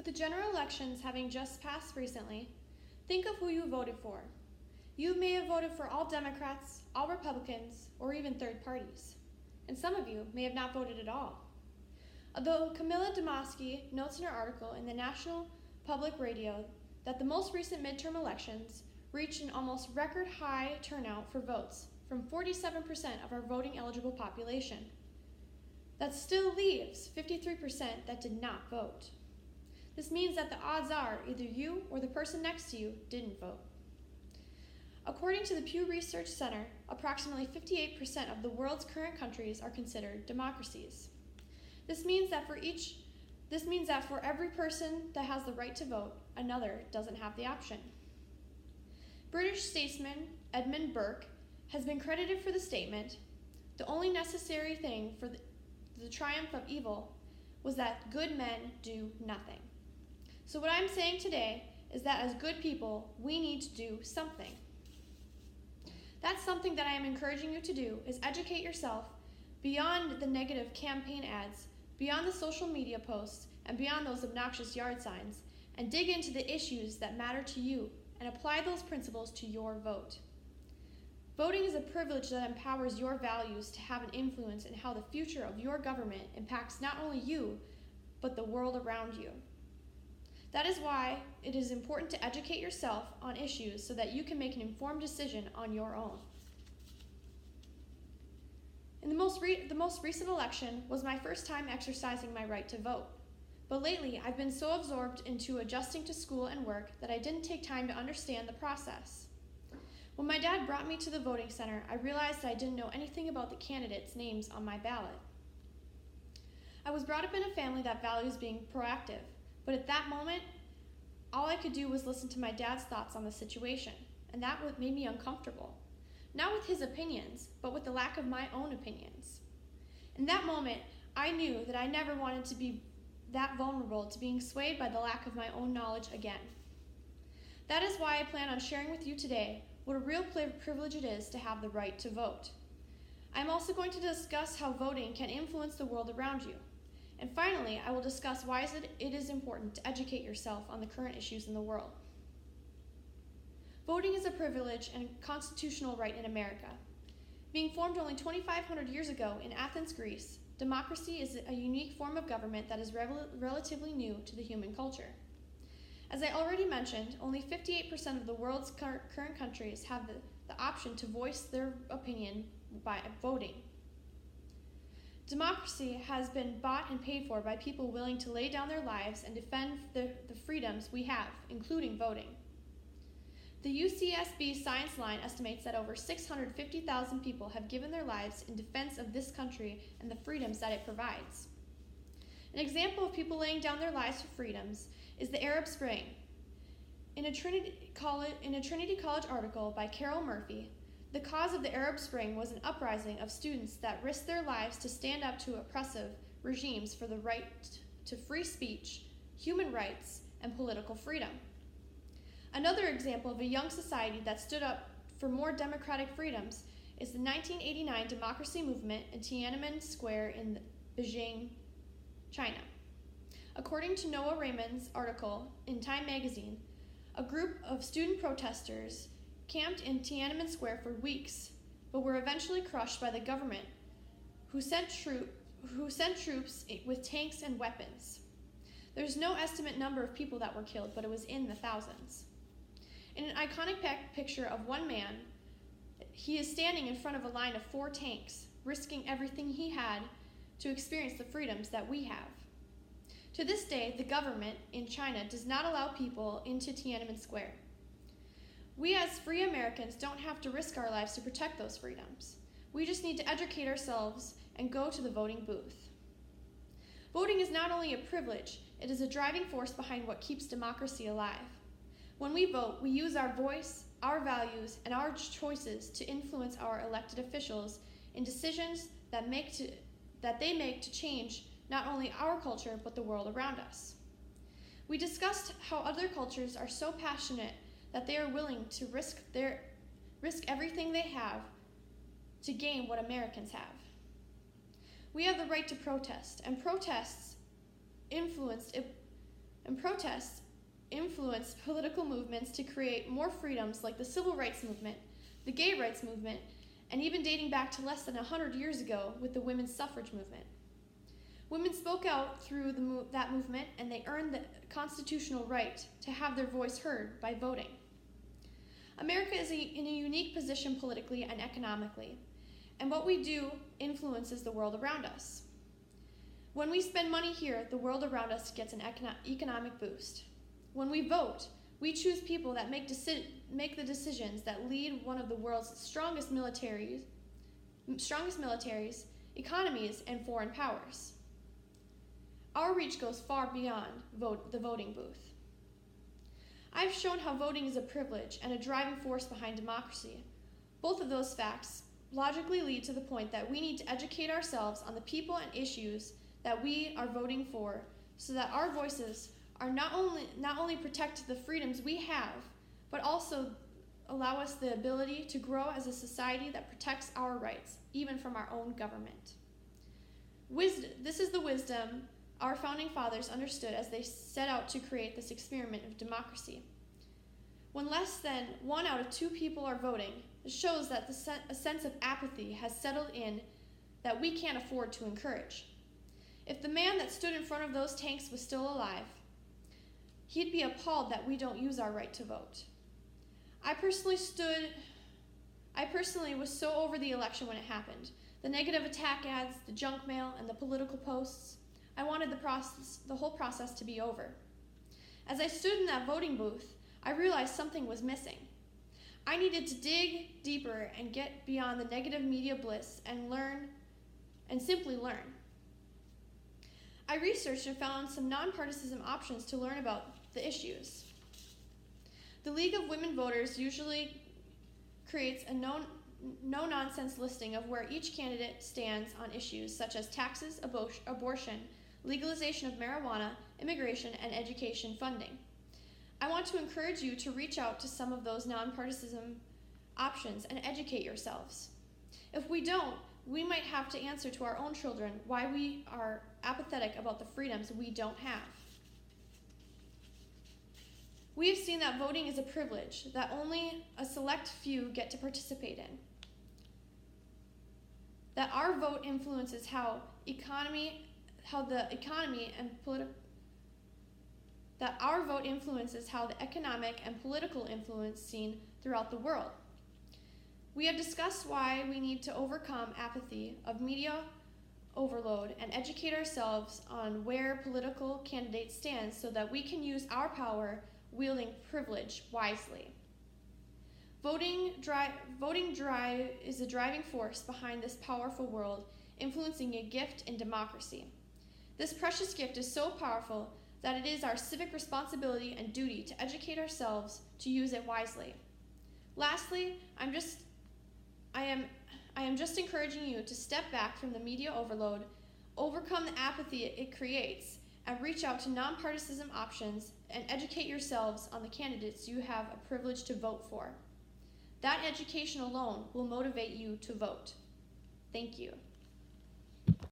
With the general elections having just passed recently, think of who you voted for. You may have voted for all Democrats, all Republicans, or even third parties. And some of you may have not voted at all. Although Camilla Damaski notes in her article in the National Public Radio that the most recent midterm elections reached an almost record high turnout for votes from 47% of our voting eligible population. That still leaves 53% that did not vote. This means that the odds are either you or the person next to you didn't vote. According to the Pew Research Center, approximately 58% of the world's current countries are considered democracies. This means that for every person that has the right to vote, another doesn't have the option. British statesman Edmund Burke has been credited for the statement, "The only necessary thing for the triumph of evil was that good men do nothing." So what I'm saying today is that as good people, we need to do something. That's something that I am encouraging you to do is educate yourself beyond the negative campaign ads, beyond the social media posts, and beyond those obnoxious yard signs, and dig into the issues that matter to you and apply those principles to your vote. Voting is a privilege that empowers your values to have an influence in how the future of your government impacts not only you, but the world around you. That is why it is important to educate yourself on issues so that you can make an informed decision on your own. In the most recent election was my first time exercising my right to vote. But lately, I've been so absorbed into adjusting to school and work that I didn't take time to understand the process. When my dad brought me to the voting center, I realized that I didn't know anything about the candidates' names on my ballot. I was brought up in a family that values being proactive, but at that moment, all I could do was listen to my dad's thoughts on the situation, and that made me uncomfortable. Not with his opinions, but with the lack of my own opinions. In that moment, I knew that I never wanted to be that vulnerable to being swayed by the lack of my own knowledge again. That is why I plan on sharing with you today what a real privilege it is to have the right to vote. I'm also going to discuss how voting can influence the world around you. And finally, I will discuss why it is important to educate yourself on the current issues in the world. Voting is a privilege and constitutional right in America. Being formed only 2,500 years ago in Athens, Greece, democracy is a unique form of government that is relatively new to the human culture. As I already mentioned, only 58% of the world's current countries have the option to voice their opinion by voting. Democracy has been bought and paid for by people willing to lay down their lives and defend the freedoms we have, including voting. The UCSB Science Line estimates that over 650,000 people have given their lives in defense of this country and the freedoms that it provides. An example of people laying down their lives for freedoms is the Arab Spring. In a Trinity College article by Carol Murphy, the cause of the Arab Spring was an uprising of students that risked their lives to stand up to oppressive regimes for the right to free speech, human rights, and political freedom. Another example of a young society that stood up for more democratic freedoms is the 1989 democracy movement in Tiananmen Square in Beijing, China. According to Noah Raymond's article in Time magazine, a group of student protesters camped in Tiananmen Square for weeks, but were eventually crushed by the government, who sent troops with tanks and weapons. There's no estimate number of people that were killed, but it was in the thousands. In an iconic picture of one man, he is standing in front of a line of 4 tanks, risking everything he had to experience the freedoms that we have. To this day, the government in China does not allow people into Tiananmen Square. We as free Americans don't have to risk our lives to protect those freedoms. We just need to educate ourselves and go to the voting booth. Voting is not only a privilege, it is a driving force behind what keeps democracy alive. When we vote, we use our voice, our values, and our choices to influence our elected officials in decisions that they make to change not only our culture, but the world around us. We discussed how other cultures are so passionate that they are willing to risk everything they have to gain what Americans have. We have the right to protest, and protests influenced And protests influenced political movements to create more freedoms like the civil rights movement, the gay rights movement, and even dating back to less than 100 years ago with the women's suffrage movement. Women spoke out through that movement, and they earned the constitutional right to have their voice heard by voting. America is in a unique position politically and economically, and what we do influences the world around us. When we spend money here, the world around us gets an economic boost. When we vote, we choose people that make the decisions that lead one of the world's strongest militaries, economies, and foreign powers. Our reach goes far beyond the voting booth. I've shown how voting is a privilege and a driving force behind democracy. Both of those facts logically lead to the point that we need to educate ourselves on the people and issues that we are voting for, so that our voices are not only protect the freedoms we have, but also allow us the ability to grow as a society that protects our rights, even from our own government. This is the wisdom our founding fathers understood as they set out to create this experiment of democracy. When less than 1 out of 2 people are voting, it shows that a sense of apathy has settled in that we can't afford to encourage. If the man that stood in front of those tanks was still alive, he'd be appalled that we don't use our right to vote. I personally was so over the election when it happened. The negative attack ads, the junk mail, and the political posts. I wanted the whole process to be over. As I stood in that voting booth, I realized something was missing. I needed to dig deeper and get beyond the negative media bliss and simply learn. I researched and found some nonpartisan options to learn about the issues. The League of Women Voters usually creates a no-nonsense listing of where each candidate stands on issues such as taxes, abortion, legalization of marijuana, immigration, and education funding. I want to encourage you to reach out to some of those nonpartisan options and educate yourselves. If we don't, we might have to answer to our own children why we are apathetic about the freedoms we don't have. We have seen that voting is a privilege that only a select few get to participate in. That our vote influences how the economy and political influence seen throughout the world. We have discussed why we need to overcome apathy of media overload and educate ourselves on where political candidates stand so that we can use our power wielding privilege wisely. Voting is the driving force behind this powerful world, influencing a gift in democracy. This precious gift is so powerful that it is our civic responsibility and duty to educate ourselves to use it wisely. Lastly, I am just encouraging you to step back from the media overload, overcome the apathy it creates, and reach out to nonpartisan options and educate yourselves on the candidates you have a privilege to vote for. That education alone will motivate you to vote. Thank you.